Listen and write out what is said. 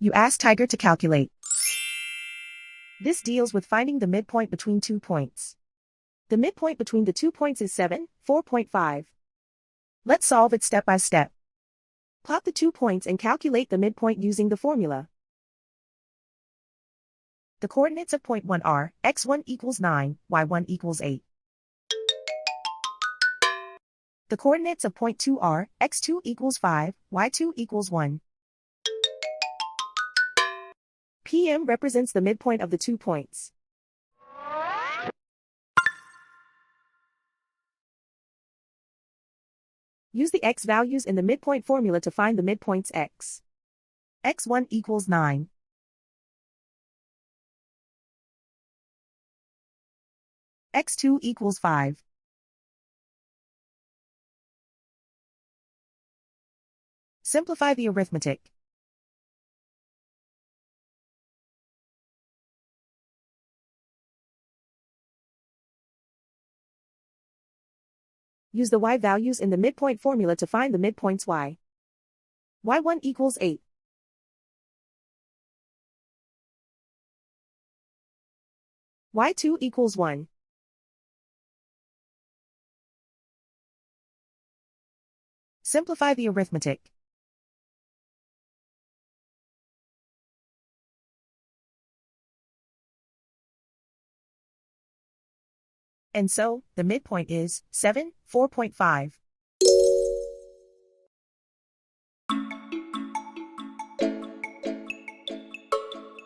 You ask Tiger to calculate. This deals with finding the midpoint between 2 points. The midpoint between the 2 points is 7, 4.5. Let's solve it step by step. Plot the 2 points and calculate the midpoint using the formula. The coordinates of point 1 are x1 equals 9, y1 equals 8. The coordinates of point 2 are x2 equals 5, y2 equals 1. PM represents the midpoint of the 2 points. Use the x values in the midpoint formula to find the midpoints x. x1 equals 9. x2 equals 5. Simplify the arithmetic. Use the y values in the midpoint formula to find the midpoints y. y1 equals 8. y2 equals 1. Simplify the arithmetic. And so, the midpoint is 7, 4.5.